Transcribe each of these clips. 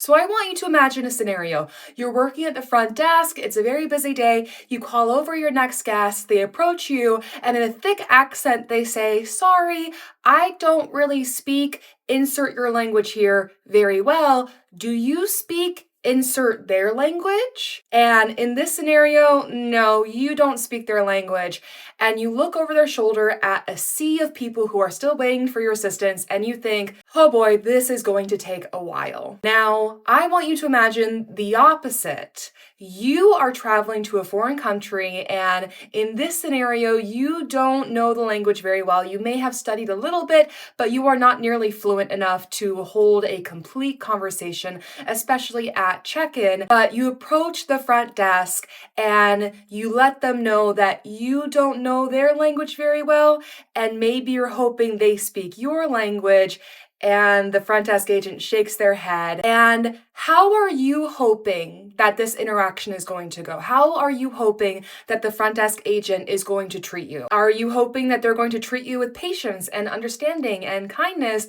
So I want you to imagine a scenario. You're working at the front desk, it's a very busy day, you call over your next guest, they approach you, and in a thick accent they say, "Sorry, I don't really speak, insert your language here, very well. Do you speak insert their language?" And in this scenario, no, you don't speak their language. And you look over their shoulder at a sea of people who are still waiting for your assistance, and you think, oh boy, this is going to take a while. Now, I want you to imagine the opposite. You are traveling to a foreign country, and in this scenario, you don't know the language very well. You may have studied a little bit, but you are not nearly fluent enough to hold a complete conversation, especially at check-in. But you approach the front desk and you let them know that you don't know their language very well, and maybe you're hoping they speak your language. And the front desk agent shakes their head. And how are you hoping that this interaction is going to go? How are you hoping that the front desk agent is going to treat you? Are you hoping that they're going to treat you with patience and understanding and kindness,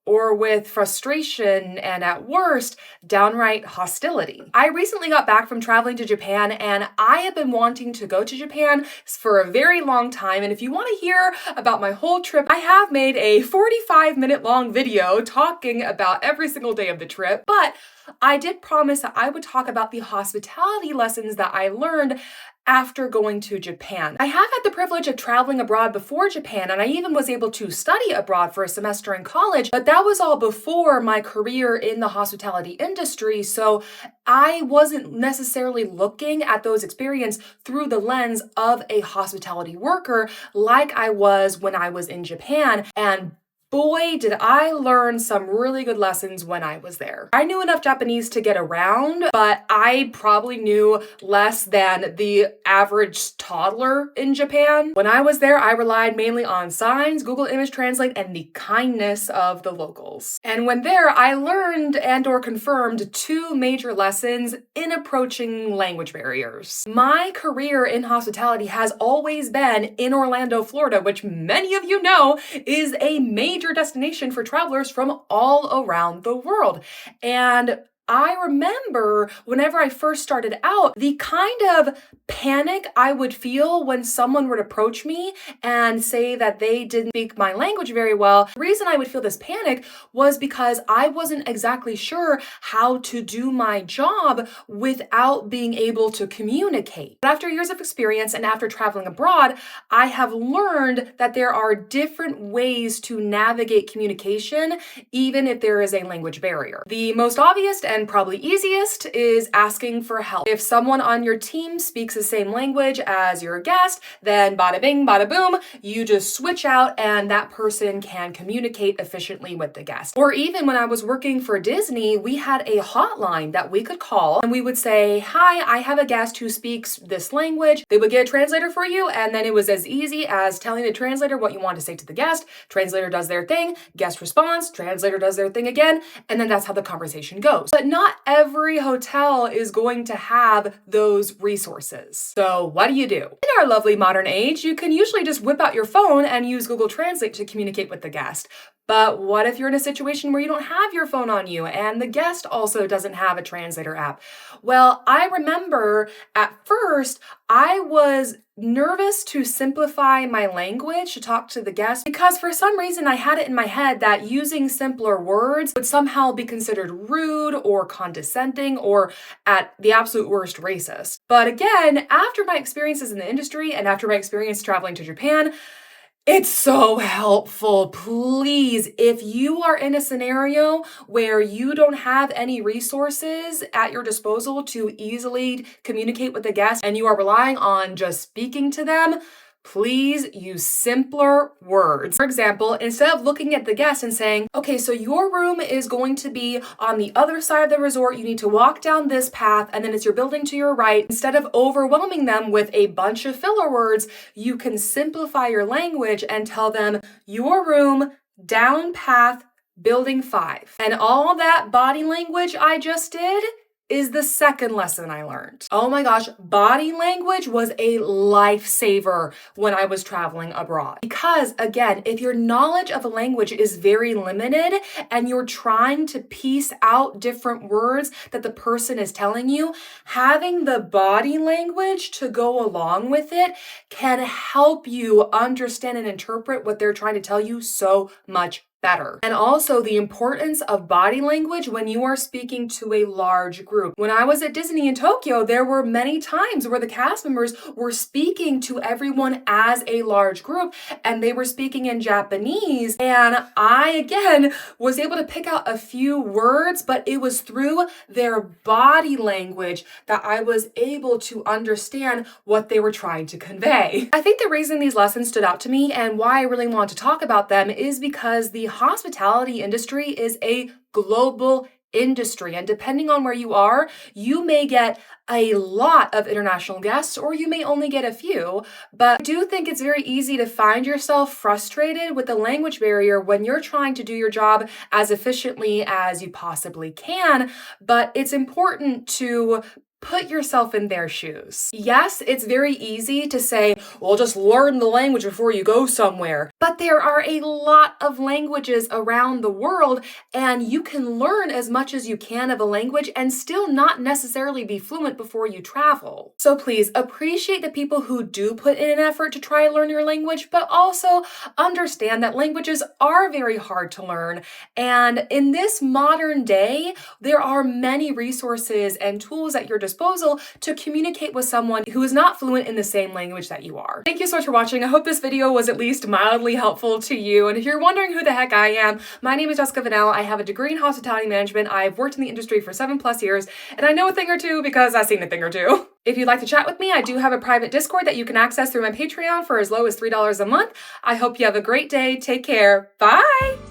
or with frustration and, at worst, downright hostility? I recently got back from traveling to Japan, and I have been wanting to go to Japan for a very long time. And if you want to hear about my whole trip, I have made a 45-minute long video talking about every single day of the trip. But I did promise that I would talk about the hospitality lessons that I learned after going to Japan. I have had the privilege of traveling abroad before Japan, and I even was able to study abroad for a semester in college, but that was all before my career in the hospitality industry, so I wasn't necessarily looking at those experiences through the lens of a hospitality worker like I was when I was in Japan. And boy, did I learn some really good lessons when I was there. I knew enough Japanese to get around, but I probably knew less than the average toddler in Japan. When I was there, I relied mainly on signs, Google Image Translate, and the kindness of the locals. And when there, I learned and or confirmed two major lessons in approaching language barriers. My career in hospitality has always been in Orlando, Florida, which many of you know is a major destination for travelers from all around the world. And I remember whenever I first started out, the kind of panic I would feel when someone would approach me and say that they didn't speak my language very well. The reason I would feel this panic was because I wasn't exactly sure how to do my job without being able to communicate. But after years of experience and after traveling abroad, I have learned that there are different ways to navigate communication, even if there is a language barrier. The most obvious and probably easiest is asking for help. If someone on your team speaks the same language as your guest, then bada bing, bada boom, you just switch out and that person can communicate efficiently with the guest. Or even when I was working for Disney, we had a hotline that we could call and we would say, "Hi, I have a guest who speaks this language." They would get a translator for you, and then it was as easy as telling the translator what you want to say to the guest. Translator does their thing, guest responds, translator does their thing again, and then that's how the conversation goes. But not every hotel is going to have those resources. So what do? In our lovely modern age, you can usually just whip out your phone and use Google Translate to communicate with the guest. But what if you're in a situation where you don't have your phone on you and the guest also doesn't have a translator app? Well, I remember at first I was nervous to simplify my language to talk to the guest because for some reason I had it in my head that using simpler words would somehow be considered rude or condescending or at the absolute worst racist. But again, after my experiences in the industry and after my experience traveling to Japan, it's so helpful. Please, if you are in a scenario where you don't have any resources at your disposal to easily communicate with the guest and you are relying on just speaking to them, please use simpler words. For example, instead of looking at the guest and saying, "Okay, so your room is going to be on the other side of the resort. You need to walk down this path, and then it's your building to your right." Instead of overwhelming them with a bunch of filler words, you can simplify your language and tell them, "Your room, down path, building 5. And all that body language I just did is the second lesson I learned. Oh my gosh, body language was a lifesaver when I was traveling abroad. Because again, if your knowledge of a language is very limited and you're trying to piece out different words that the person is telling you, having the body language to go along with it can help you understand and interpret what they're trying to tell you so much better. And also the importance of body language when you are speaking to a large group. When I was at Disney in Tokyo, there were many times where the cast members were speaking to everyone as a large group and they were speaking in Japanese. And I, again, was able to pick out a few words, but it was through their body language that I was able to understand what they were trying to convey. I think the reason these lessons stood out to me and why I really want to talk about them is because the hospitality industry is a global industry, and depending on where you are, you may get a lot of international guests or you may only get a few, but I do think it's very easy to find yourself frustrated with the language barrier when you're trying to do your job as efficiently as you possibly can, but it's important to put yourself in their shoes. Yes, it's very easy to say, well, just learn the language before you go somewhere. But there are a lot of languages around the world, and you can learn as much as you can of a language and still not necessarily be fluent before you travel. So please appreciate the people who do put in an effort to try to learn your language, but also understand that languages are very hard to learn. And in this modern day, there are many resources and tools at your disposal to communicate with someone who is not fluent in the same language that you are. Thank you so much for watching. I hope this video was at least mildly helpful to you. And if you're wondering who the heck I am, my name is Jessica Vanell. I have a degree in hospitality management. I've worked in the industry for 7+ years, and I know a thing or two because I've seen a thing or two. If you'd like to chat with me, I do have a private Discord that you can access through my Patreon for as low as $3 a month. I hope you have a great day. Take care. Bye!